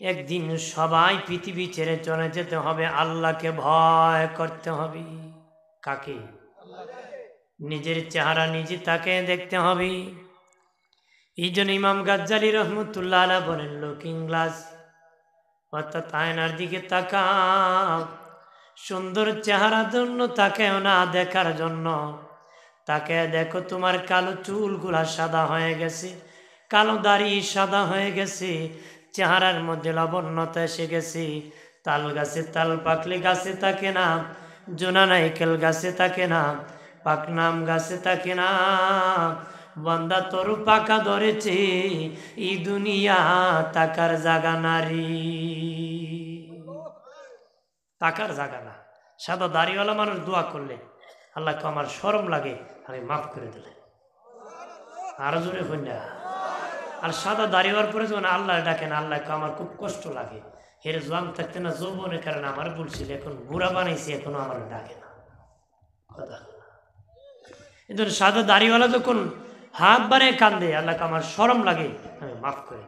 একদিন সবাই পৃথিবী ছেড়ে চলে যেতে হবে, আল্লাহকে ভয় করতে হবে। কাকে? নিজের চেহারা নিজে তাকে দেখতে হবে। এই জন্য ইমাম গাজ্জালী রহমতুল্লাহ আলাইহি বলেন, লুকিং গ্লাস অর্থাৎ আয়নার দিকে তাকাও, সুন্দর চেহারার জন্য তাকেও না, দেখার জন্য তাকে দেখো তোমার কালো চুলগুলা সাদা হয়ে গেছে, কালো দাড়ি সাদা হয়ে গেছে, চেহারার মধ্যে লাবণ্যতা এসে গেছে। তাল গাছে তাল পাকলে গাছে থাকে না, জোনা নাইকেল গাছে থাকে না, পাকনাম গাছে থাকে না। বান্দা তোর পাকা ধরেছে, এই দুনিয়া তাকার জাগা নারী, তাকার জাগা না। সাদা দাড়িওয়ালা মানুষ দোয়া করলে আল্লাহকে আমার শরম লাগে, আমি মাফ করে দিলে। আরো জোরে কন্যা। আর সাদা দাড়িওয়ার পরে যখন আল্লাহ ডাকেন, আল্লাহকে আমার খুব কষ্ট লাগে, হেরে জোয়ান থাকতে না যৌবনের কারণে আমার বলছিল, এখন বুড়া বানাইছি, এখনো আমার ডাকে না। কথা এই জন্য সাদা দাড়িওয়ালা যখন হাত বাড়ে কান্দে, আল্লাহকে আমার শরম লাগে, আমি মাফ করে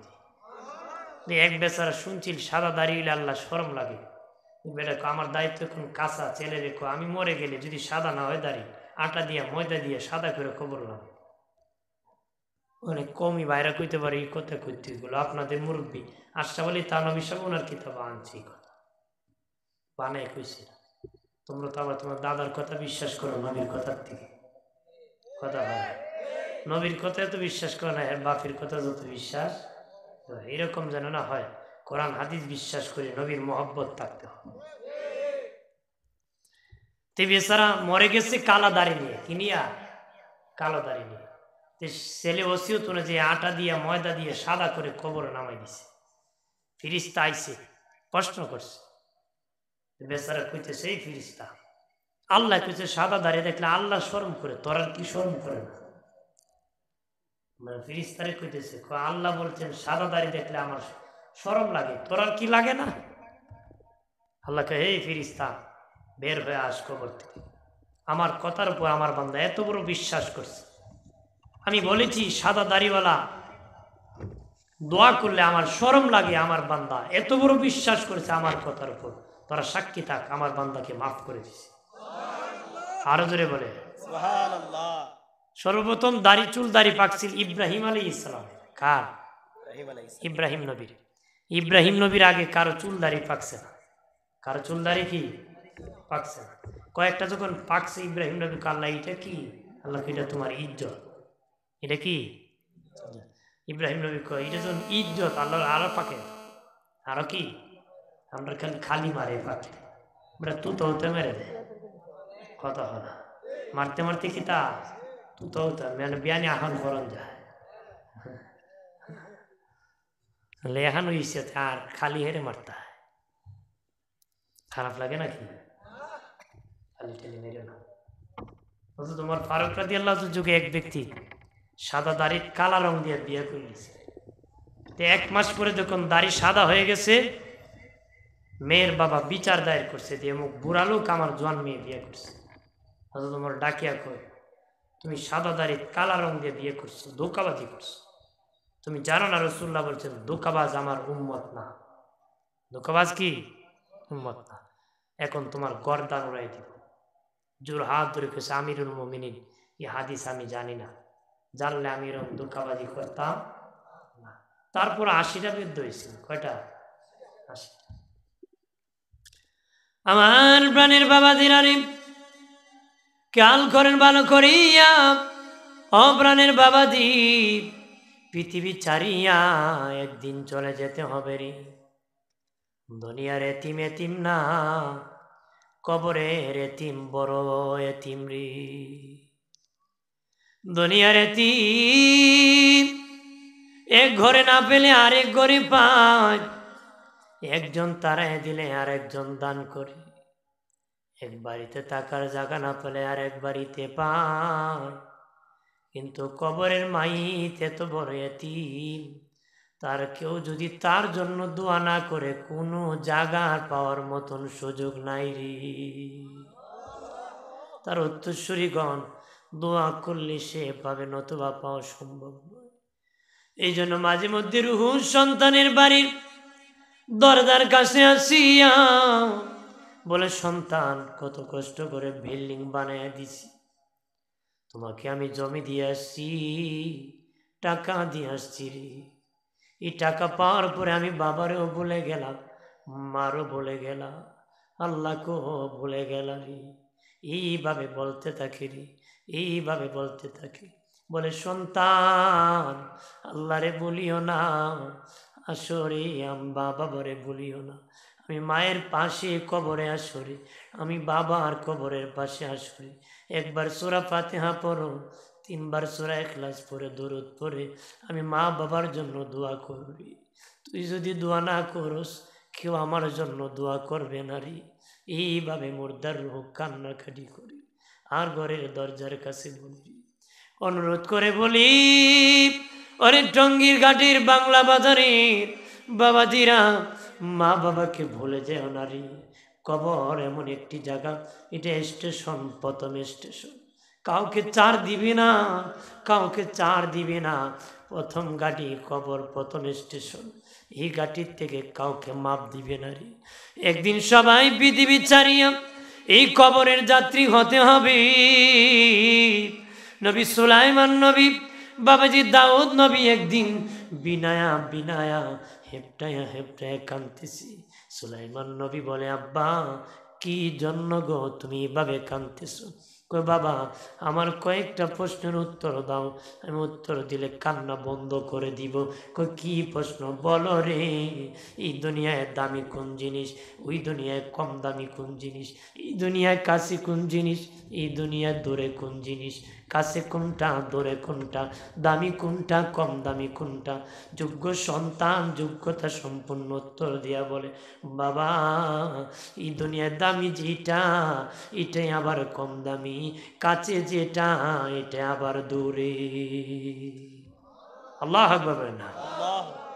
দিই। এক বেচারা শুনছিল সাদা দাড়িওয়ালা আল্লাহ শরম লাগে, বেটা আমার দায়িত্ব এখন কাঁচা, ছেলে রেখো, আমি মরে গেলে যদি সাদা না হয় দাড়ি, আটা দিয়ে ময়দা দিয়ে সাদা করে কবরলাম। অনেক কমই বাইরে কইতে পারে, এই কথা কইতে এগুলো আপনাদের মুরব্বী আশরাফ আলী থানভী সাহেব ওনার কিতাব আনছি, কথা বানায় কইছে। তোমরা তো আবার তোমার দাদার কথা বিশ্বাস করো নবীর কথার থেকে, কথা হয় নবীর কথা এত বিশ্বাস করো না, এর বাপের কথা যত বিশ্বাস, এরকম যেন না হয়। কোরআন হাদিস বিশ্বাস করে নবীর মহব্বত থাকতে হবে। তে বেচারা মরে গেছে কালা দাড়ি নিয়ে, কিনিয়া কালো দাড়ি নিয়ে। ছেলে ওসিও তুলে যে আটা দিয়ে ময়দা দিয়ে সাদা করে কবরে নামাই দিছে। ফিরিস্তা আইছে, প্রশ্ন করছে, বেচারা কইতেছে এই ফিরিস্তা, আল্লাহ কইছে সাদা দাড়ি দেখলে আল্লাহ শরম করে, তোর আর কি শরম করে না? মানে ফিরিস্তারে কইতেছে, আল্লাহ বলছেন সাদা দাড়ি দেখলে আমার শরম লাগে, তোর আর কি লাগে না? আল্লাহকে, এই ফিরিস্তা বের হয়ে আস কবর থেকে, আমার কথার উপর আমার বান্দা এত বড় বিশ্বাস করছে, আমি বলেছি সাদা দাড়িওয়ালা দোয়া করলে আমার শরম লাগে, আমার বান্দা এত বড় বিশ্বাস করেছে আমার কথার উপর, তোরা সাক্ষী থাক, আমার বান্দাকে মাফ করে দিছে। আরো জোরে বলে সুবহানাল্লাহ। সর্বপ্রথম দাড়ি চুল দাড়ি পাকছিল ইব্রাহিম আলাইহিস সালাম। কার? ইব্রাহিম নবীর। ইব্রাহিম নবীর আগে কারো চুল দাড়ি পাকছে না, কারো চুল দাড়ি কি পাকছে না। কয়েকটা যখন পাকছে, ইব্রাহিম নবী আল্লাহ এটা কি? আল্লাহ এটা তোমার ইজ্জত, এটা কি? ইব্রাহিম নবী কয় এটা যখন ইজ্জত, আল্লাহ আরো পাকে, আরো কি? আমরা খালি মারে পাকে, আমরা তুতো হতে মেরে দেয়, কথা হয় মারতে মারতে কি তা তুতো হতে মানে বিয়ানি আহান করন যায় লেহান হইছে, আর খালি হেরে মারতে হয়, খারাপ লাগে নাকি? খালি টেলি মেরে না। তোমার ফারুক রাদিয়াল্লাহু যুগে এক ব্যক্তি সাদা দাড়ি কালা রং দিয়ে বিয়ে করেছে। 1 মাস পরে যখন দাড়ি সাদা হয়ে গেছে, মেয়ের বাবা বিচার দায়ের করছে, দিয়ে মুখ বুড়া লোক আমার জোয়ান মেয়ে বিয়ে করছে। তোমার ডাকিয়া কই, তুমি সাদা দাড়ি কালা রং দিয়ে বিয়ে করছো, ধোকাবাজি করছো। তুমি জানো না রাসূলুল্লাহ বলছেন ধোকাবাজ আমার উম্মত না, ধোকাবাজ কি উম্মত না। এখন তোমার গর্দান উড়াই দিব। জোর হাত ধরে কেছে আমিরুল মুমিনিন, এই হাদিস আমি জানি না, জানলে আমি এরকম ধোকাবাজি করতাম না। তারপর 80টা বিদ্ধ হয়েছিল। কয়টা? 80টা। আমার প্রাণের বাবা দিনারি খেয়াল করেন ভালো করিয়া, অপ্রাণের বাবা দি, পৃথিবী ছাড়িয়া একদিন চলে যেতে হবে রে। দুনিয়ার এতিম এতিম না, কবরের এতিম বড় এতিম রে। দুনিয়ার এতিম এক ঘরে না পেলে আরেক ঘরে পায়, একজন তারায় দিলে আর একজন দান করে, এক বাড়িতে থাকার জায়গা না পেলে আর এক বাড়িতে পায়। কিন্তু কবরের মাইত এত বড় এতিম, তার কেউ যদি তার জন্য দোয়া না করে, কোনো জায়গা পাওয়ার মতন সুযোগ নাই রে। তার উত্তরসূরিগণ দোয়া করলে সে পাবে, নতুবা পাওয়া সম্ভব নয়। এই জন্য মাঝে মধ্যে রুহু সন্তানের বাড়ির দরজার কাছে আসিয়া বলে, সন্তান, কত কষ্ট করে বিল্ডিং বানায় দিছি, তোমাকে আমি জমি দিয়ে আসছি, টাকা দিয়ে আসছি রে। এই টাকা পাওয়ার পরে আমি বাবারেও ভুলে গেলাম, মারও ভুলে গেলাম, আল্লাহকেও ভুলে গেলাম রে। এইভাবে বলতে থাকে রে, এইভাবে বলতে থাকে। বলে, সন্তান, আল্লাহরে বলিও না, আসরে বাবারে বলিও না, আমি মায়ের পাশে কবরে আসরে, আমি বাবার কবরের পাশে আসরে। একবার সূরা ফাতিহা পড়ো, 3 বার সূরা ইখলাস পড়ে দরুদ পড়ে আমি মা বাবার জন্য দোয়া করবি। তুই যদি দোয়া না করস, কেউ আমার জন্য দোয়া করবে না রে। এইভাবে মুর্দার রূহ কান্নাকাটি করি আর ঘরের দরজার কাছে বলি, অনুরোধ করে বলি, ওরে টঙ্গীর ঘাটির বাংলা বাজারের বাবাজিরা, মা বাবাকে ভুলে যেও না রে। কবর এমন একটি জায়গা, এটা স্টেশন, প্রথম স্টেশন, কাউকে ছাড় দিবি না, কাউকে ছাড় দিবি না। প্রথম গাড়ি কবর, প্রথম স্টেশন, এই গাড়ির থেকে কাউকে মাপ দিবে না রে। একদিন সবাই পৃথিবী ছাড়িয়া এই কবরের যাত্রী হতে হবে। নবী সুলাইমান নবী, বাবাজি দাউদ নবী একদিন বিনায়া বিনায়া হেপটায়া হেপটায়া কাঁদতেছি। সুলাইমান নবী বলে, আব্বা, কি জন্য গো তুমি এভাবে কাঁদতেছ? কই, বাবা, আমার কয়েকটা প্রশ্নের উত্তর দাও, আমি উত্তর দিলে কান্না বন্ধ করে দিব। কই, কি প্রশ্ন বলো রে? এই দুনিয়ায় দামি কোন জিনিস, ওই দুনিয়ায় কম দামি কোন জিনিস, এই দুনিয়ায় কাছে কোন জিনিস, এই দুনিয়ায় দূরে কোন জিনিস, কাছে কোনটা দূরে কোনটা, দামি কোনটা কম দামি কোনটা? যোগ্য সন্তান যোগ্যতা সম্পূর্ণ উত্তর দিয়া বলে, বাবা, এই দুনিয়ার দামি যেটা, এটাই আবার কম দামি, কাছে যেটা এটা আবার দূরে। আল্লাহ আকবার না?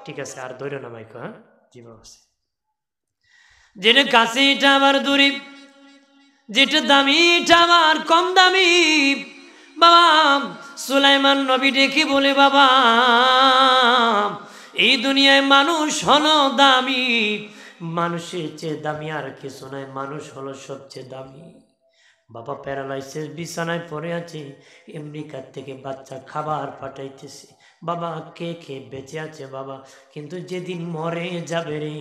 ঠিক আছে, আর ধরে না মাইক, হ্যাঁ, জীবন আছে। যেটা কাছে এটা আবার দূরে, যেটা দামি এটা আবার কম দামি। বাবা সুলাইমান নবী ডেকে বলে, বাবা, এই দুনিয়ায় মানুষ হলো দামি, মানুষের চেয়ে দামি আর কিছু নাই, মানুষ হলো সবচেয়ে দামি। বাবা প্যারালাইসিস, বিছানায় পড়ে আছে, আমেরিকার থেকে বাচ্চা খাবার পাঠাইতেছে, বাবা কে খেয়ে বেঁচে আছে বাবা, কিন্তু যেদিন মরে যাবে রে,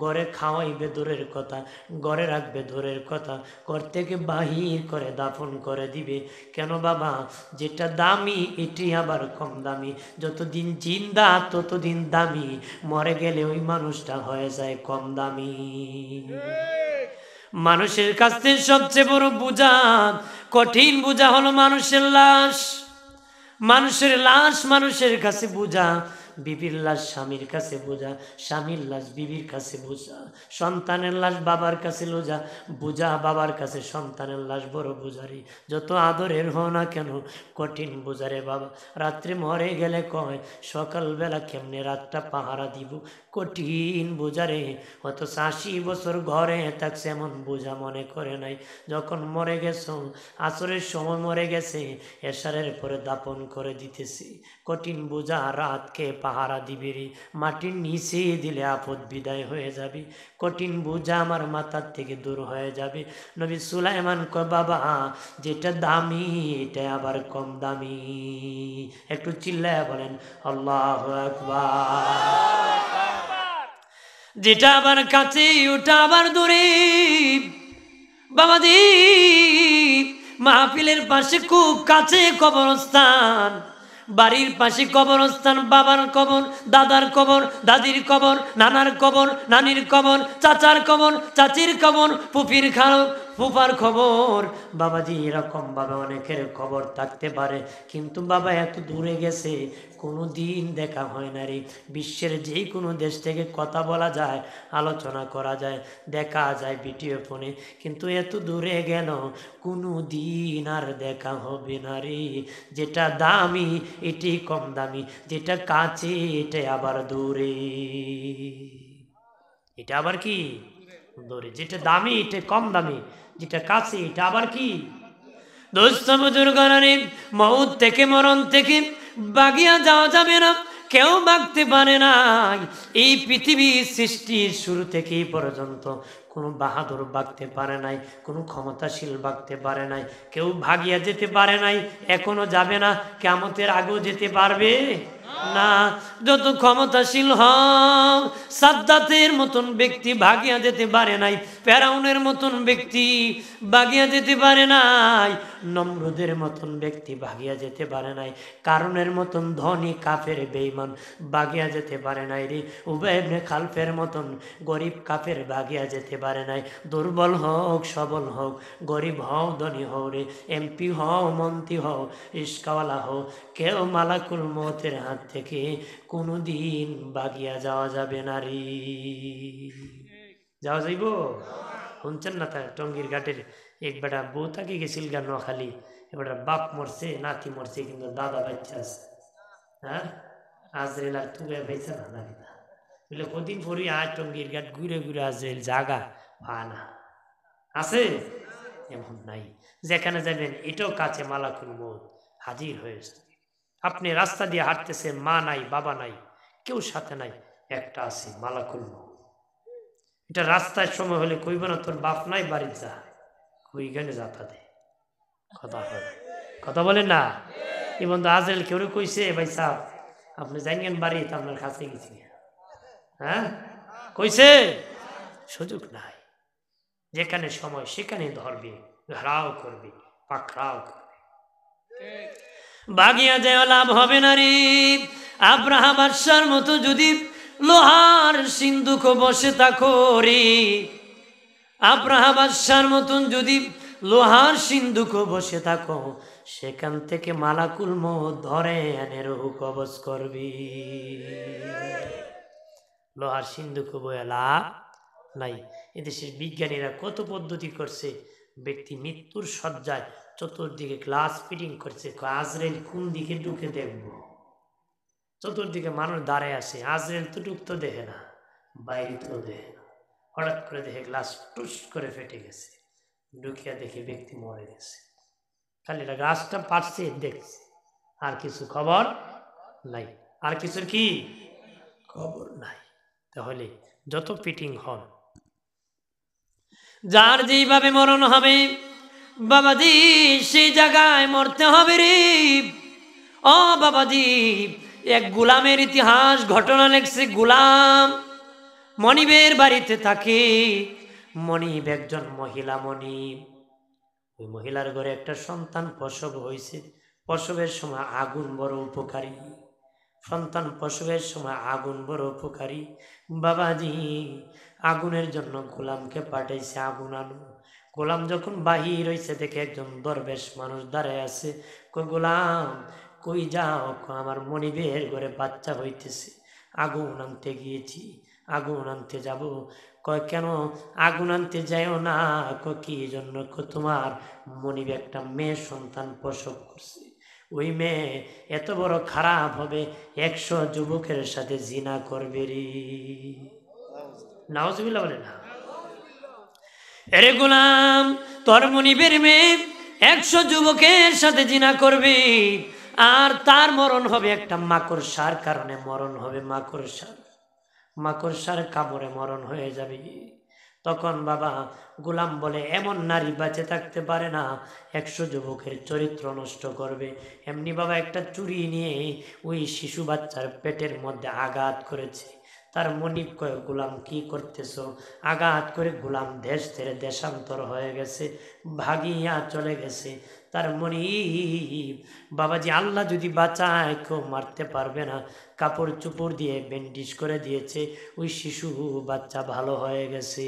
ঘরে খাওয়াইবে দূরের কথা, ঘরে রাখবে দূরের কথা, ঘর থেকে বাহির করে দাফন করে দিবে। কেন বাবা? যেটা দামি এটি আবার কম দামি, যতদিন জিন্দা ততদিন দামি, মরে গেলে ওই মানুষটা হয়ে যায় কম দামি। মানুষের কাছে সবচেয়ে বড় বোঝা, কঠিন বোঝা হলো মানুষের লাশ। মানুষের লাশ মানুষের কাছে বোঝা, বিবির লাশ স্বামীর কাছে বোঝা, স্বামীর লাশ বিবির কাছে বোঝা, সন্তানের লাশ বাবার কাছে লোজা বোঝা, বাবার কাছে সন্তানের লাশ বড় বোঝারি। যত আদরের হও না কেন, কঠিন বোঝারে বাবা। রাত্রে মরে গেলে কয় সকালবেলা কেমনে রাতটা পাহারা দিব, কঠিন বোঝারে। অত ৮০ বছর ঘরে থাকছে, এমন বোঝা মনে করে নাই। যখন মরে গেছ, আসরের সময় মরে গেছে, এশারের পরে দাপন করে দিতেছি, কঠিন বোঝা রাতকে পাহারা দিবি রে, মাটির নিচে দিলে আপদ বিদায় হয়ে যাবে, কঠিন বোঝা আমার মাথার থেকে দূর হয়ে যাবে। নবী সুলাইমান কয়, বাবা, যেটা দামি এটা আবার কম দামি। একটু চিল্লায় বলেন আল্লাহু আকবার। যেটা আবার কাছে ওটা আবার দূরে। বাবাজি, মাহফিলের পাশে খুব কাছে কবরস্থান, বাড়ির পাশে কবরস্থান, বাবার কবর, দাদার কবর, দাদির কবর, নানার কবর, নানির কবর, চাচার কবর, চাচির কবর, ফুফির ফুফার খবর। বাবাজি, এরকম ভাবে অনেকের খবর থাকতে পারে, কিন্তু বাবা এত দূরে গেছে, কোনো দিন দেখা হয় না রে। বিশ্বের যে কোনো দেশ থেকে কথা বলা যায়, আলোচনা করা যায়, দেখা যায় ভিডিও ফোনে, কিন্তু এত দূরে গেল কোনো দিন আর দেখা হবে না রে। যেটা দামি এটি কম দামি, যেটা কাছে এটা আবার দূরে। এটা আবার কি দূরে, যেটা দামি এটা কম দামি, যেটা কাছে এটা আবার কি। দোস্ত বুজুর্গরা রে, মউত থেকে মরণ থেকে বাগিয়া যাওয়া যাবে না, কেউ ভাগতে পারে নাই। এই পৃথিবীর সৃষ্টির শুরু থেকে পর্যন্ত কোনো বাহাদুর ভাগতে পারে নাই, কোনো ক্ষমতাশীল ভাগতে পারে নাই, কেউ ভাগিয়া যেতে পারে নাই, এখনো যাবে না, কিয়ামতের আগেও যেতে পারবে না। যত ক্ষমতাশীল হও, সাদ্দাতের মতন ব্যক্তি ভাগিয়া যেতে পারে নাই, ফেরাউনের মতন ব্যক্তি ভাগিয়া যেতে পারে নাই, নমরুদের মতন ব্যক্তি ভাগিয়া যেতে পারে নাই, কারণের মতন ধনী কাফের বেঈমান ভাগিয়া যেতে পারে নাই রে। উবাই ইবনে খালফের মতন গরিব কাফের ভাগিয়া যেতে পারে নাই। দুর্বল হোক সবল হোক, গরিব হও ধনী হও রে, এমপি হও মন্ত্রী হও রিস্কাওয়ালা হও, কেউ মালাকুল মৌতের হাত থেকে কোনো দিন ভাগিয়া যাওয়া যাবে না রে। যাওয়া যাইব? শুনছেন না? তা টঙ্গীর ঘাটের এক বেটা বউ থাকি গেছিল গা নোয়াখালী, এবার বাপ মরছে, নাতি মরছে, কিন্তু দাদা বাচ্চা আছে। হ্যাঁ, আজরেল আর তুলে পাইছে না নাকি না বলে কদিন পরই আজ টঙ্গীর ঘাট ঘুরে ঘুরে আজরেল জাগা না আছে, এমন নাই। যেখানে যাবেন এটাও কাছে মালাকুল মৌত হাজির হয়েছে। আপনি রাস্তা দিয়ে হাঁটতেছে, মা নাই বাবা নাই কেউ সাথে নাই, একটা আছে মালাকুল মৌত। এটা রাস্তায় সময় হলে কইব না তোর বাপ নাই বাড়ি যা, ওইখানে যাতা দে কথা বলেন না। এই বন্ধু আজরেল কেউ কইছে ভাই সাহ আপনি জানেন বাড়ি তো আপনার কাছে গেছি, হ্যাঁ কইছে? সুযোগ নাই, যেখানে সময় সেখানে ধরবে, ঘেরাও করবে, পাকড়াও করবে, বাগিয়া যায় লাভ হবে না রে। আব্রাহা বাদশার মতো যদি লোহার সিন্ধুক বসে থাকো রে, আব্রাহা বাদশার মতন যদি লোহার সিন্ধুক বসে থাকো, সেখান থেকে মালাকুল মৌত ধরে এনে রূহ কবজ করবি। লোহার সিন্ধুক বয়ে লাভ নাই। এদেশের বিজ্ঞানীরা কত পদ্ধতি করছে, ব্যক্তি মৃত্যুর শয্যায় চতুর্দিকে গ্লাস ফিটিং করছে, আজরেল কোন দিকে ঢুকে দেখবো, চতুর্দিকে মানুষ দাঁড়ায় আসে, আজরেল তো ঢুকতো দেখে না, বাইরে তো দেখে না, হঠাৎ করে দেখে গ্লাস টুস করে ফেটে গেছে, ঢুকিয়া দেখে ব্যক্তি মরে গেছে। খালি গাছটা পারছে দেখছে, আর কিছু খবর নাই, আর কিছুর কি খবর নাই। তাহলে যত ফিটিং হন, যার যেইভাবে মরণ হবে বাবাজি সেই জায়গায় মরতে হবে রে। ও বাবাজি, এক গোলামের ইতিহাস ঘটনা লেখছে। গোলাম মনিবের বাড়িতে থাকে, মনিব একজন মহিলা মনিব। ওই মহিলার ঘরে একটা সন্তান প্রসব হয়েছে। প্রসবের সময় আগুন বড় উপকারী, সন্তান প্রসবের সময় আগুন বড় উপকারী। বাবাজি আগুনের জন্য গোলামকে পাঠাইছে, আগুন আনো। গোলাম যখন বাহির হয়েছে দেখে একজন দরবেশ মানুষ দাঁড়ায় আছে। কই গোলাম কই যাও? আমার মনিবের ঘরে বাচ্চা হইতেছে, আগুন আনতে গিয়েছি, আগুন আনতে যাব। কয় কেন আগুন আনতে যাইও না? কি জন্য? তোমার মনিব একটা মেয়ে সন্তান প্রসব করছে, ওই মেয়ে এত বড় খারাপ হবে 100 যুবকের সাথে জিনা করবে রে। নাউজুবিল্লাহ বলে না। এরে গোলাম তোর মনিবের মেয়ে 100 যুবকের সাথে জিনা করবে, আর তার মরণ হবে একটা মাকড়সার কারণে মরণ হবে, মাকড়সার কামড়ে মরণ হয়ে যাবে। তখন বাবা গোলাম বলে এমন নারী বাঁচে থাকতে পারে না, 100 যুবকের চরিত্র নষ্ট করবে। এমনি বাবা একটা চুরি নিয়ে ওই শিশু বাচ্চার পেটের মধ্যে আঘাত করেছে। তার মনিব কয় গোলাম কি করতেছ? আঘাত করে গোলাম দেশ ছেড়ে দেশান্তর হয়ে গেছে, ভাগিয়া চলে গেছে। তার মনিব বাবাজি আল্লাহ যদি বাঁচায় কেউ মারতে পারবে না, কাপড় চুপড় দিয়ে ব্যান্ডেজ করে দিয়েছে, ওই শিশু বাচ্চা ভালো হয়ে গেছে।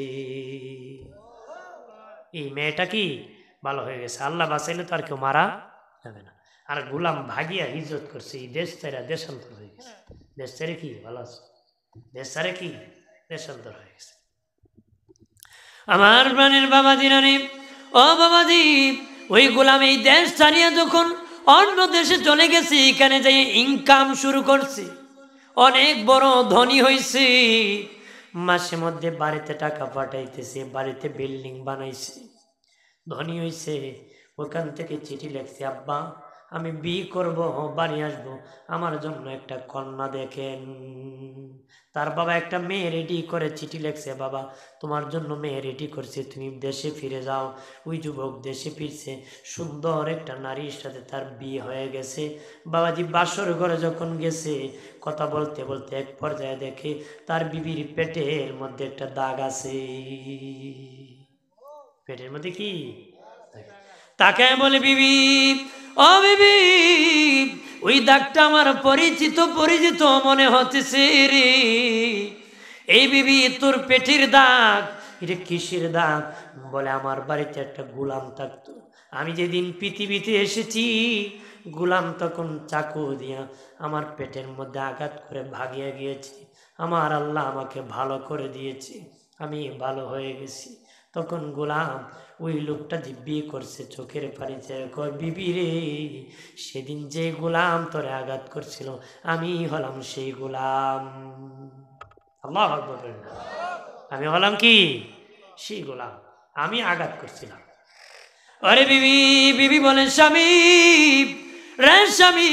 এই মেয়েটা কি ভালো হয়ে গেছে, আল্লাহ বাঁচাইলে তো আর কেউ মারা যাবে না। আর গোলাম ভাগিয়া হিজরত করছে, এই দেশ ছেড়ে দেশান্তর হয়ে গেছে। দেশ ছেড়ে কি ভালো আছে, দেশ ছেড়ে কি দেশান্তর হয়ে গেছে। আমার প্রাণের বাবাজি রানী, ও বাবাজি ওই গোলাম এই দেশ ছাড়িয়ে যখন অন্য দেশে চলে গেছে, এখানে যাই ইনকাম শুরু করছে, অনেক বড় ধনী হয়েছে। মাসে মধ্যে বাড়িতে টাকা পাঠাইতেছে, বাড়িতে বিল্ডিং বানাইছে, ধনী হয়েছে। ওখান থেকে চিঠি লেখছে, আব্বা আমি বিয়ে করব, বাড়ি আসবো, আমার জন্য একটা কন্যা দেখেন। তার বাবা একটা মেয়ে রেডি করে চিঠি লেখছে, বাবা তোমার জন্য মেয়ে রেডি করছে, তুমি দেশে ফিরে যাও। ওই যুবক দেশে ফিরছে, সুন্দর একটা নারীর সাথে তার বিয়ে হয়ে গেছে। বাবাজি বাসর ঘরে যখন গেছে, কথা বলতে বলতে এক পর্যায়ে দেখে তার বিবির পেটের মধ্যে একটা দাগ আছে। পেটের মধ্যে কি? তাকে বলে, বিবি, ও বিবি, ওই দাগটা আমার পরিচিত পরিচিত মনে হচ্ছে রে। এই বিবি, তোর পেটের দাগ, এটা কিসের দাগ? বলে, আমার বাড়িতে একটা গোলাম থাকতো, আমি যেদিন পৃথিবীতে এসেছি গোলাম তখন চাকু দিয়া আমার পেটের মধ্যে আঘাত করে ভাগিয়ে গিয়েছে, আমার আল্লাহ আমাকে ভালো করে দিয়েছে, আমি ভালো হয়ে গেছি। তখন গোলাম ওই লোকটা যে বিয়ে করছে চোখের পানি কয়, বিবি রে, সেদিন যে গোলাম তোরে আঘাত করছিল আমি হলাম সেই গোলাম। আল্লাহু আকবার। আমি হলাম কি? সেই গোলাম, আমি আঘাত করছিলাম। আরে বিবি, বিবি বলেন, স্বামী রে স্বামী,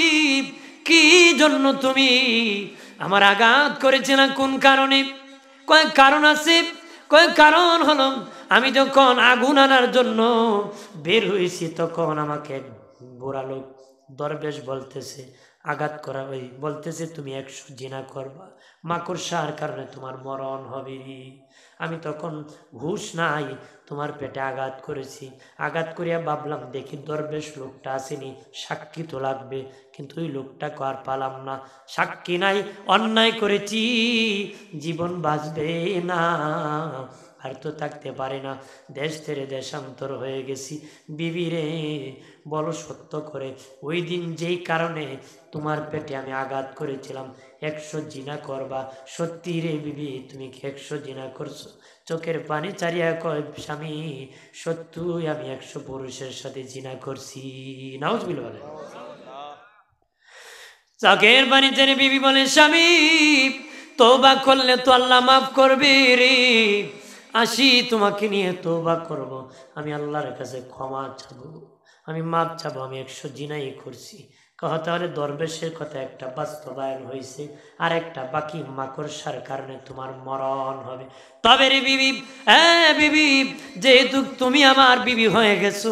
কি জন্য তুমি আমার আঘাত করেছিলাম, কোন কারণে? কয়েক কারণ আছে। কয়েক কারণ হলো, আমি যখন আগুন আনার জন্য বের হয়েছি তখন আমাকে এক বুড়া লোক দরবেশ বলতেছে, আঘাত করা, ওই বলতেছে তুমি 100 জিনা করবা, মাকড়সার কারণে তোমার মরণ হবে। আমি তখন হুঁশ নাই, তোমার পেটে আঘাত করেছি। আঘাত করিয়া ভাবলাম দেখি দরবেশ লোকটা আসেনি, সাক্ষী তো লাগবে, কিন্তু ওই লোকটাকে আর পালাম না, সাক্ষী নাই, অন্যায় করেছি, জীবন বাঁচবে না, আর তো থাকতে পারে না, দেশ ছেড়ে দেশান্তর হয়ে গেছি। বিবি রে, বলো সত্য করে, ওই দিন যেই কারণে তোমার পেটে আমি আঘাত করেছিলাম 100 জিনা করবা, সত্যি রে বিবি, তুমি কি 100 জিনা করছো? চোখের পানি চারিয়া কয়, স্বামী সত্যই আমি 100 পুরুষের সাথে জিনা করছি। নাউজুবিল্লাহ বলে। চোখের পানি চারিয়ে বিবি বলে, স্বামী তওবা করলে তো আল্লাহ মাফ করবে রে, আসি তোমাকে নিয়ে তওবা করব, আমি আল্লাহর কাছে ক্ষমা চাবো, আমি মাপ চাবো, আমি 100 জিনাই করছি। তাহলে দরবেশের কথা একটা বাস্তবায়ন হয়েছে, আর একটা বাকি মাকড়সার কারণে তোমার মরণ হবে। তবে রে বিবি, হ্যাঁ বিবি, যেহেতু তুমি আমার বিবি হয়ে গেছো,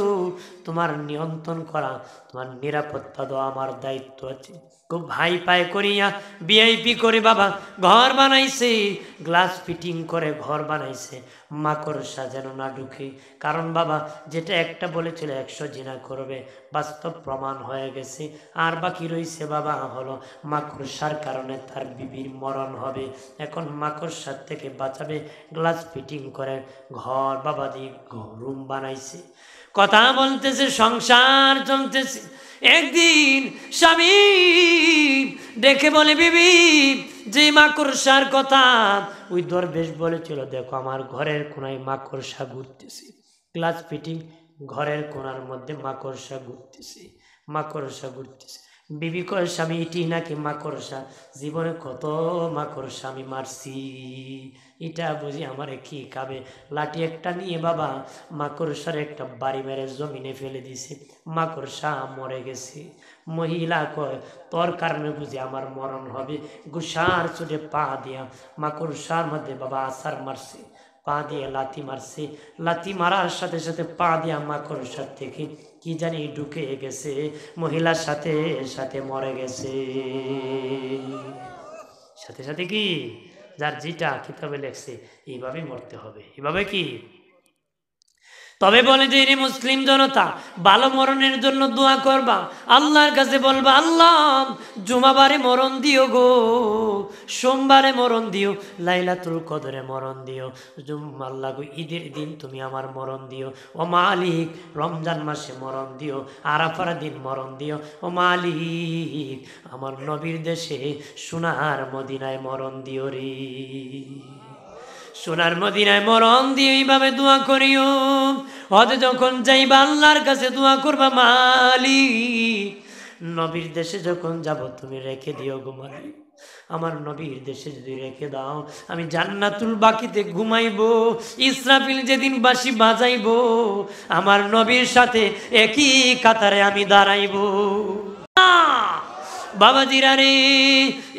তোমার নিয়ন্ত্রণ করা, তোমার নিরাপত্তা দেওয়া আমার দায়িত্ব আছে। খুব ভাই পায় করিয়া ভিআইপি করে বাবা ঘর বানাইছে, গ্লাস ফিটিং করে ঘর বানাইছে, মাকড়সা যেন না ঢুকে। কারণ বাবা যেটা একটা বলেছিল 100 জিনা করবে, বাস্তব প্রমাণ হয়ে গেছে। আর বাকি রয়েছে বাবা হলো মাকড়সার কারণে তার বিবির মরণ হবে। এখন মাকড়সার থেকে বাঁচাবে, গ্লাস ফিটিং করে ঘর বাবা দিয়ে রুম বানাইছে, কথা বলতেছে, সংসার চলতেছে। একদিন স্বামী দেখে বলে, বিবি, যে মাকড়সার কথা ওই দরবেশ বলেছিল, দেখো আমার ঘরের কোনায় মাকড়সা ঘুরতেছে, গ্লাস ফিটিং ঘরের কোনার মধ্যে মাকড়সা ঘুরতেছে, মাকড়সা ঘুরতেছে। বিবি কয়, স্বামী এটি নাকি মাকড়সা? জীবনে কত মাকড়সা আমি মারছি, এটা বুঝি আমারে কি খাবে? লাঠি একটা নিয়ে বাবা মাকড়সার একটা বাড়ি মেরে জমিনে ফেলে দিছে, মাকড়সা মরে গেছে। মহিলা কয়, তোর কারণে বুঝি আমার মরণ হবে। গুসার চুটে পা দিয়া মাকড়সার মধ্যে বাবা আছাড় মারছে, পা দিয়ে লাথি মারছে, লাথি মারার সাথে সাথে পা দিয়া মাকড়সার থেকে কি জানি ঢুকে গেছে, মহিলার সাথে সাথে মরে গেছে। সাথে সাথে কি, যার যেটা কিতাবে লেখছে এইভাবে মরতে হবে, এইভাবে কি। তবে বলে যে রে মুসলিম জনতা, ভালো মরণের জন্য দোয়া করবা, আল্লাহর কাছে বলবা, আল্লাহ জুমাবারে মরণ দিও গো, সোমবারে মরণ দিও, লাইলাতুল কদরে মরণ দিও, আল্লাহ গো ঈদের দিন তুমি আমার মরণ দিও, ও মালিক রমজান মাসে মরণ দিও, আরাফার দিন মরণ দিও, ও মালিক আমার নবীর দেশে সোনার মদিনায় মরণ দিও রে। সোনার মদিনায় মরণ দিয়ে এইভাবে দোয়া করিও। হতে যখন যাইবা আল্লাহর কাছে দোয়া করবা, মালিক নবীর দেশে যখন যাব তুমি রেখে দিও গো মালিক, আমার নবীর দেশে যদি রেখে দাও, আমি জান্নাতুল বাকিতে ঘুমাইবো। ইসরাফিল যেদিন বাঁশি বাজাইবো, আমার নবীর সাথে একই কাতারে আমি দাঁড়াইবো। বাবাজিরা রে,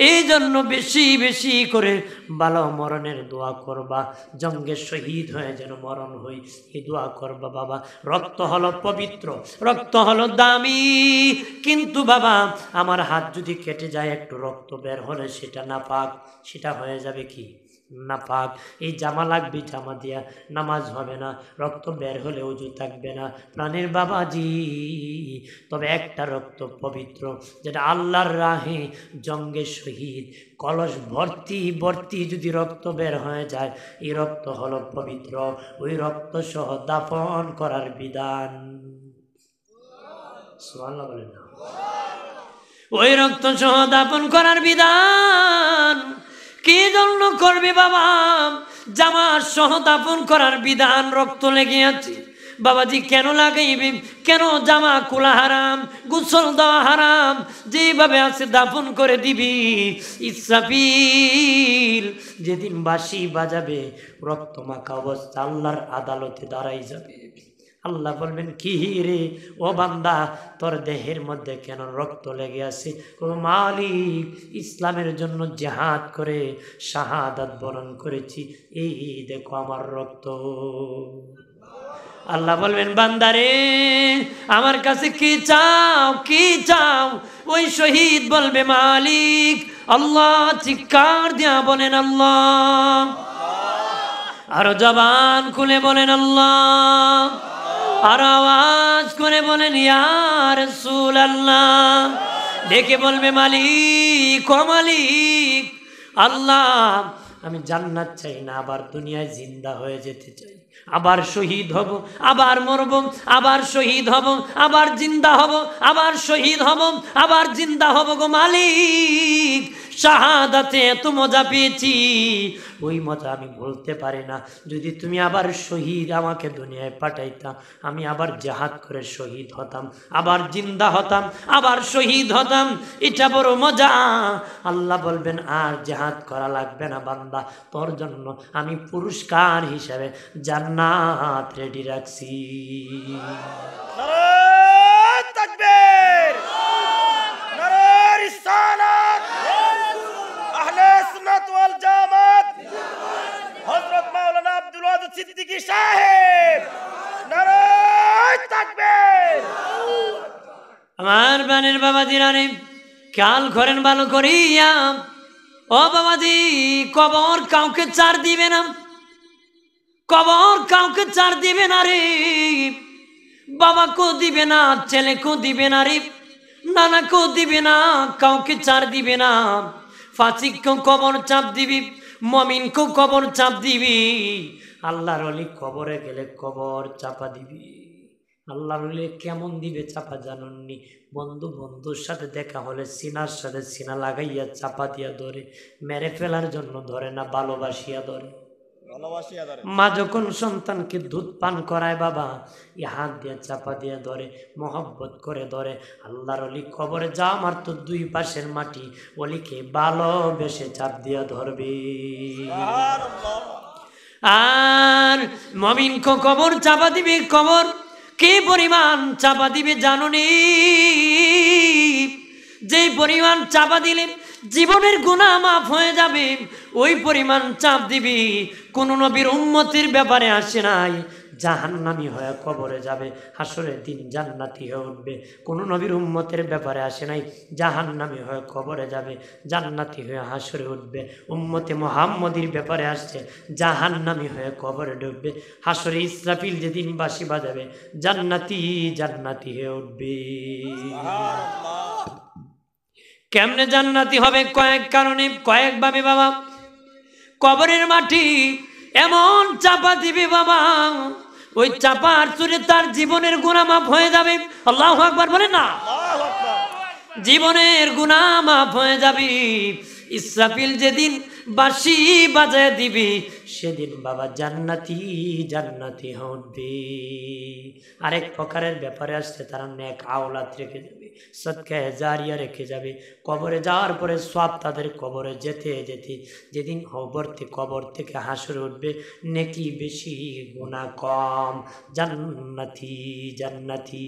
এই জন্য বেশি বেশি করে ভালো মরণের দোয়া করবা, জঙ্গে শহীদ হয়ে যেন মরণ হই, এই দোয়া করবা বাবা। রক্ত হলো পবিত্র, রক্ত হলো দামি, কিন্তু বাবা আমার হাত যদি কেটে যায়, একটু রক্ত বের হলে সেটা নাপাক, সেটা হয়ে যাবে কি নাপাক। এই জামা লাগবে, জামা দিয়া নামাজ হবে না, রক্ত বের হলে ওযু থাকবে না। প্রাণের বাবাজি, তবে একটা রক্ত পবিত্র, যেটা আল্লাহর রাহে জঙ্গে শহীদ, কলস ভর্তি ভর্তি যদি রক্ত বের হয়ে যায়, এই রক্ত হলো পবিত্র। ওই রক্ত সহ দাফন করার বিধান, সুবহানাল্লাহ বলেন না, ওই রক্ত সহ দাফন করার বিধান। কি জন্য করবে বাবা? জামা সহ দাফন করার বিধান। রক্ত লেগে আছে বাবাজি, কেন লাগাইবে? কেন? জামা খোলা হারাম, গোসল দেওয়া হারাম, যেভাবে আছে দাফন করে দিবি। ইসরাফিল যেদিন বাঁশি বাজাবে, রক্ত মাখা অবস্থা আল্লাহর আদালতে দাঁড়াই যাবে। আল্লাহ বলবেন, কি রে ও বান্দা, তোর দেহের মধ্যে কেন রক্ত লেগে আছে? ও মালিক, ইসলামের জন্য জিহাদ করে শাহাদাত বরণ করেছি, এই দেখো আমার রক্ত। আল্লাহ বলবেন, বান্দারে আমার কাছে কি চাও, কি চাও? ওই শহীদ বলবে, মালিক আল্লাহ। চিৎকার দিয়া বলেন আল্লাহ, আরো জবান খুলে বলেন আল্লাহ, আর আওয়াজ করে বলেন ইয়া রাসূলুল্লাহ। ডেকে বলবে, মালিক ও মালিক আল্লাহ, আমি জান্নাত চাই না, আবার দুনিয়ায় জিন্দা হয়ে যেতে চাই। আবার শহীদ হব, আবার মরব, আবার শহীদ হব, আবার জিন্দা হব, আবার শহীদ হব, আবার জিন্দা হব গো মালিক। শাহাদাতে এত মজা পেয়েছি, ওই মজা আমি বলতে পারি না। যদি তুমি আবার শহীদ আমাকে দুনিয়ায় পাঠাইতা, আমি আবার জিহাদ করে শহীদ হতাম, আবার জিন্দা হতাম, আবার শহীদ হতাম। এটা বড় মজা। আল্লাহ বলবেন, আর জিহাদ করা লাগবে না বান্দা, তোর জন্য আমি পুরস্কার হিসাবে জান্নাত রেডি রাখছি। নারে তাকবীর, নারে রিসালাত, আহলে সুন্নাত ওয়াল জামাত, হযরত মাওলানা আব্দুল ওয়াদুদ সিদ্দিকী সাহেব, নারে তাকবীর। আমার বানের বাবাজিরা রে, খেয়াল করেন ভালো করিয়া। ও বাবাজি, কবর কাউকে ছাড় দিবে না, কবর কাউকে ছাড় দিবে না রে। বাবাকেও দিবে না, ছেলেকেও দিবে না রে, নানাকেও দিবে না, কাউকে ছাড় দিবে না। ফাসিককেও কবর চাপ দিবি, মুমিনকেও কবর চাপ দিবি। আল্লাহর ওলি কবরে গেলে কবর চাপা দিবি। আল্লাহর ওলি কেমন দিবে চাপা জানেননি? বন্ধু বন্ধুর সাথে দেখা হলে সিনার সাথে সিনা লাগাইয়া চাপা দিয়া ধরে, মেরে ফেলার জন্য ধরে না, ভালোবাসিয়া ধরে। মা যখন সন্তানকে দুধ পান করায় বাবা, এই হাত দিয়ে চাপা দিয়ে ধরে, মহব্বত করে ধরে। আল্লাহর ওলি কবরে যা আমার তো দুই পাশের মাটি, ওলিকে ভালোবেসে চাপ দিয়া ধরবে। আর মুমিনকে কবর চাপা দিবে। কবর কি পরিমাণ চাপা দিবে জানুনি? যেই পরিমাণ চাপা দিলে জীবনের গুনাহ মাফ হয়ে যাবে, ওই পরিমাণ চাপ দিবি। কোন নবীর উম্মতের ব্যাপারে আসে নাই জাহান্নামী হয়ে কবরে যাবে, হাসরের দিন জান্নাতি হয়ে উঠবে। কোন নবীর উম্মতের ব্যাপারে আসে নাই জাহান্নামী হয়ে কবরে যাবে, জান্নাতি হয়ে হাসরে উঠবে। উম্মতে মুহাম্মদীর ব্যাপারে আসছে, জাহান্নামী হয়ে কবরে ঢুকবে। হাসরে ইসরাফিল যেদিন বাঁশি বাজাবে, জান্নাতি জান্নাতি হয়ে উঠবে। কেমনে জান্নাতি হবে? কয়েক কারণে, কয়েকভাবে বাবা। কবরের মাটি এমন চাপা দিবে বাবা, ওই চাপার চুরে তার জীবনের গুনাহ মাফ হয়ে যাবে। আল্লাহু আকবার বলেন না, জীবনের গুনাহ মাফ হয়ে যাবে। ইসরাফিল যেদিন বাঁশি বাজায় দিবি, সেদিন বাবা জান্নাতি জান্নাতি হবে। আরেক প্রকারের ব্যাপারে আসছে, তারা নেক আওলাদ রেখে যাবে, সদকায়ে জারিয়া রেখে যাবে। কবরে যাওয়ার পরে সব তাদের কবরে যেতে যেতে যেদিন কবর থেকে হাসর উঠবে, নেকি বেশি গুনাহ কম, জান্নাতি জান্নাতি।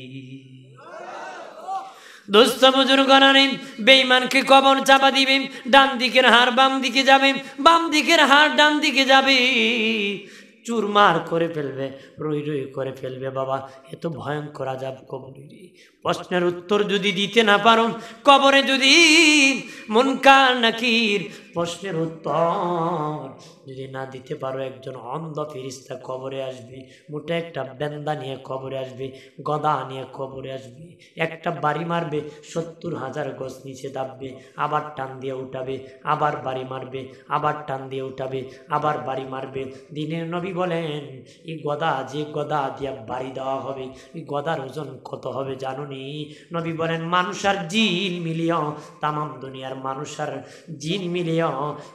দোস্ত বুজুর্গরা নেই, বেঈমানকে কবর চাপা দিবে, ডান দিকের হাড় বাম দিকে যাবে, বাম দিকের হাড় ডান দিকে যাবে, চুরমার করে ফেলবে, রই রই করে ফেলবে। বাবা এত ভয়ঙ্কর আযাব কবরের। প্রশ্নের উত্তর যদি দিতে না পারো, কবরে যদি মুনকার নাকির প্রশ্নের উত্তর যদি না দিতে পারো, একজন অন্ধ ফেরেশতা কবরে আসবে, মোটা একটা বেন্দা নিয়ে কবরে আসবে, গদা নিয়ে কবরে আসবে, একটা বাড়ি মারবে, 70,000 গজ নিচে দাববে, আবার টান দিয়ে উঠাবে, আবার বাড়ি মারবে, আবার টান দিয়ে উঠাবে, আবার বাড়ি মারবে। দিনের নবী বলেন, এই গদা, যে গদা দিয়া বাড়ি দেওয়া হবে, এই গদার ওজন কত হবে জানুনি? নবী বলেন, মানুষ আর জিন মিলিয়ে, তামাম দুনিয়ার মানুষ আর জিন মিলিয়ে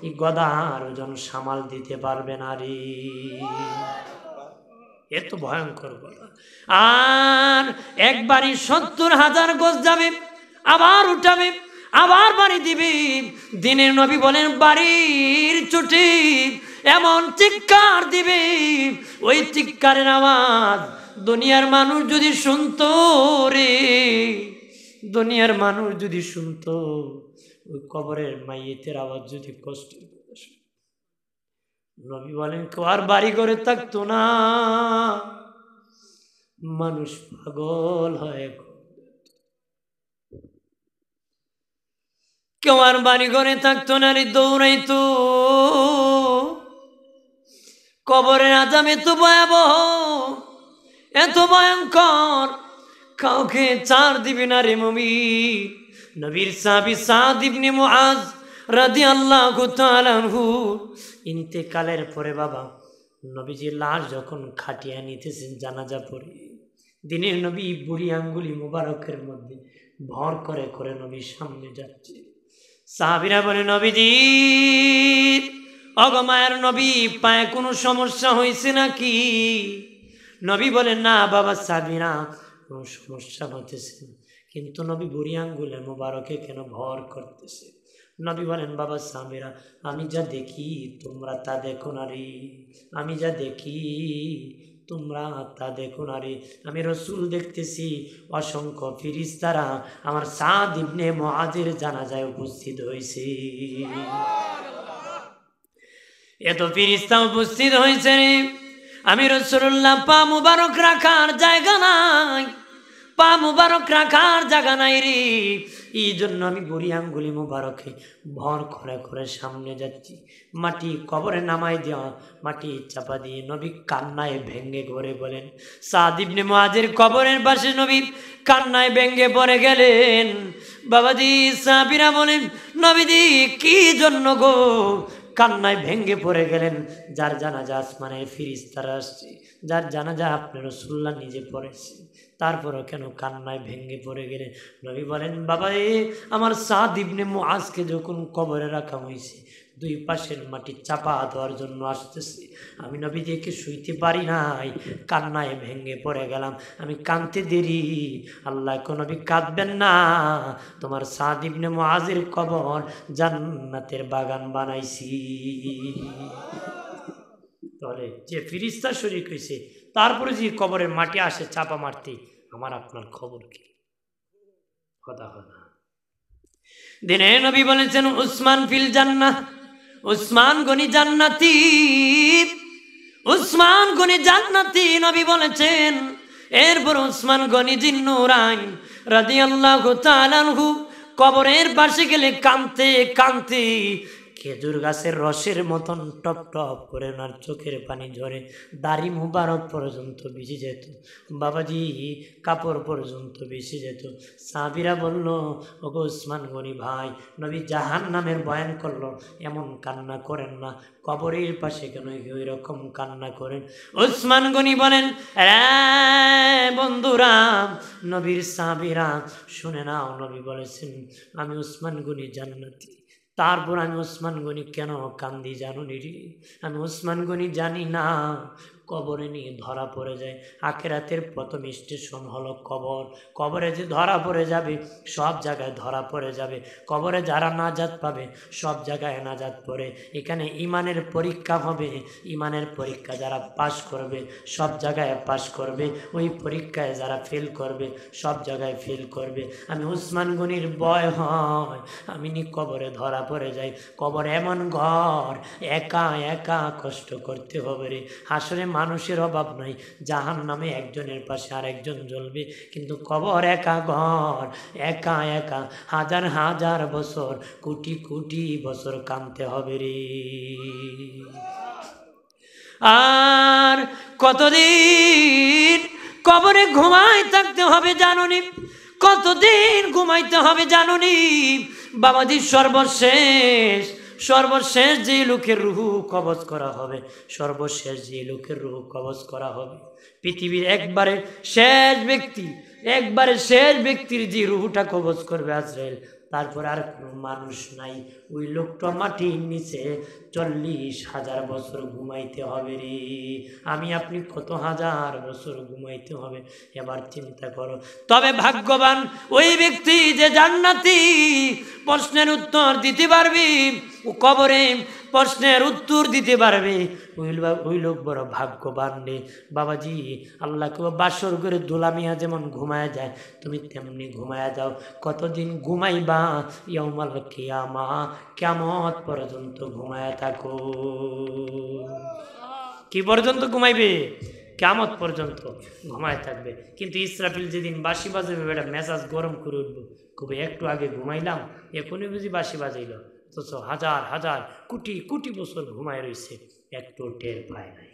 এই গদার ওজন সামাল দিতে পারবে না রে। এত ভয়ঙ্কর গদা। আর একবারই 70,000 গজ যাবে, আবার উঠাবে, আবার বাড়ি দিবে। দিনের নবী বলেন, বাড়ির চোটে এমন চিৎকার দিবে, ওই চিৎকারের আওয়াজ দুনিয়ার মানুষ যদি শুনতো রে, দুনিয়ার মানুষ যদি শুনতো, ওই কবরের মাইয়েতের আওয়াজ যদি কষ্ট। নবী বলেন, কেউ আর বাড়ি করে থাকতো না, মানুষ পাগল হয়ে, কেউ আর বাড়ি করে থাকতো না রে, দৌড়াইতো। কবরের আযাব এত ভয়াবহ, এত ভয়ঙ্কর, কাউকে ছাড় দিবে না রে মুমিন। নবীর সাহাবী সাদ ইবনে মুআজ রাদিয়াল্লাহু তাআলা আনহু ইন্তেকালের পরে বাবা নবীজির লাশ যখন খাটিয়া নিতেছেন জানাজা পড়ে, দিনের নবী বুড়ি আঙ্গুলি মুবারকের মধ্যে ভর করে করে নবীর সামনে যাচ্ছে। সাহাবীরা বলে, নবীজি, অগমায়ের নবী, পায়ে কোনো সমস্যা হয়েছে নাকি? নবী বলেন, না বাবা সাহাবীরা, কোনো সমস্যা হতেছে না, কিন্তু নবী বুড়ি আঙ্গুলের মুবারকে কেন ভর করতেছে? নবী বলেন, বাবা সাহাবীরা, আমি যা দেখি তোমরা তা দেখো না রে, আমি যা দেখি তোমরা তা দেখো না রে। আমি রসুল দেখতেছি, অসংখ্য ফেরেশতারা আমার সাদ ইবনে মুআজের জানাজায় উপস্থিত হয়েছে। এত ফেরেশতা উপস্থিত হয়েছে রে, আমি রাসূলুল্লাহ পা মুবারক রাখার জায়গা নাই, পা মুবারক রাখার জায়গা নাই রে। এই জন্য আমি বুড়ি আঙ্গুলি মুবারকে ভর করে করে সামনে যাচ্ছি। মাটি কবরে নামাই দেওয়া, মাটি চাপা দিয়ে নবী কান্নায় ভেঙ্গে ঘরে বলেন, সাদ ইবনে মুআজের কবরের পাশে নবী কান্নায় ভেঙ্গে পড়ে গেলেন। বাবাজি, সাহাবীরা বলেন, নবীজি কি জন্য গো কান্নায় ভেঙ্গে পড়ে গেলেন? যার জানাজা আসমানের ফেরেশতারা আসছে, যার জানাজা আপনার রাসূলুল্লাহ নিজে পড়েছে, তারপরও কেন কান্নায় ভেঙ্গে পড়ে গেলেন? নবী বলেন, বাবা আমার সাদ ইবনে মুআজকে যখন কবরে রাখা হয়েছে, দুই পাশের মাটি চাপা দেওয়ার জন্য আসতেছে, আমি নবী দেখে শুইতে পারি নাই, কান্নায় ভেঙ্গে পড়ে গেলাম। আমি কাঁদতে দেরি, আল্লাহ কোন নবী কাঁদবেন না, তোমার সাদ ইবনে মুআজের কবর জান্নাতের বাগান বানাইছি। তাহলে যে ফেরেশতা শরীক হয়েছে, তারপরে যে কবরের মাটি আসে চাপা মারতে, আমার আপনার খবর কি? কথা কথা দিনে নবী বলেছেন, উসমান ফিল জান্নাহ, উসমান গনি জান্নাতি, উসমান গনি জান্নাতি, নবী বলেছেন। এরপর উসমান গনি জিন্নুরাইন রাদিয়াল্লাহু তাআলা আনহু কবরের পাশে গেলে কাঁদতে কাঁদতে খেজুর গাছের রসের মতন টপ টপ করে ওনার চোখের পানি ঝরে, দাড়ি মুবারক পর্যন্ত ভিজে যেত, বাবাজি কাপড় পর্যন্ত ভিজে যেত। সাহাবীরা বলল, ওগো উসমান গনি ভাই, নবী জাহান্নামের বয়ান করলো, এমন কান্না করেন না, কবরের পাশে কেন ওই রকম কান্না করেন? উসমান গনি বলেন, বন্ধুরা, নবীর সাহাবীরা শুনে নাও, নবী বলেছেন, আমি উসমান গনি জান্নাতি, তারপর আমি ওসমান গনি কেন কান্দি জানো রে? আমি ওসমান গনি জানি না, কবরে নিয়ে ধরা পড়ে যায়। আখিরাতের প্রথম স্টেশন হলো কবর। কবরে যে ধরা পড়ে যাবে, সব জায়গায় ধরা পড়ে যাবে। কবরে যারা নাজাত পাবে, সব জায়গায় নাজাত পড়ে। এখানে ইমানের পরীক্ষা হবে, ইমানের পরীক্ষা যারা পাশ করবে সব জায়গায় পাশ করবে, ওই পরীক্ষায় যারা ফেল করবে সব জায়গায় ফেল করবে। আমি ওসমান গনির ভয় হয়, আমি নি কবরে ধরা পড়ে যাই। কবর এমন ঘর, একা একা কষ্ট করতে হবে রে। হাসরে মানুষের অভাব নাই, জাহান্নামে একজনের পাশে আরেকজন জ্বলবে, কিন্তু কবর একা ঘর, একা একা হাজার হাজার বছর, কোটি কোটি বছর কাঁদতে হবে রে। আর কতদিন কবরে ঘুমাই থাকতে হবে জানুনি? কতদিন ঘুমাইতে হবে জানুনি? বাবাজি সর্বশেষ সর্বশেষ যে লোকের রুহু কবজ করা হবে, সর্বশেষ যে লোকের রুহু কবজ করা হবে, পৃথিবীর একবারে শেষ ব্যক্তি, একবারে শেষ ব্যক্তির যে রুহুটা কবজ করবে আজরাইল, তারপর আর কোনো মানুষ নাই। ওই লোকটা মাটির নিচে 40,000 বছর ঘুমাইতে হবে রে। আমি আপনি কত হাজার বছর ঘুমাইতে হবে এবার চিন্তা করো। তবে ভাগ্যবান ওই ব্যক্তি যে জান্নাতি, প্রশ্নের উত্তর দিতে পারবে, ও কবরে প্রশ্নের উত্তর দিতে পারবে, ওই লোক বড় ভাগ্যবান রে। বাবাজি আল্লাহকে বাসর করে দুলামিয়া যেমন ঘুমায়া যায়, তুমি তেমনি ঘুমায়া যাও। কতদিন ঘুমাইবা? ইয়াউমাল কিয়ামা, কিয়ামত পর্যন্ত ঘুমায়া থাকো। কি পর্যন্ত ঘুমাইবে? কিয়ামত পর্যন্ত ঘুমায় থাকবে। কিন্তু ইসরাফিল যেদিন বাঁশি বাজাবে, এটা মেজাজ গরম করে উঠবো, খুব একটু আগে ঘুমাইলাম, এখনই বুঝি বাঁশি বাজাইল, অথচ হাজার হাজার কোটি কোটি বছর ঘুমায় রয়েছে, একটু টের পায় নাই।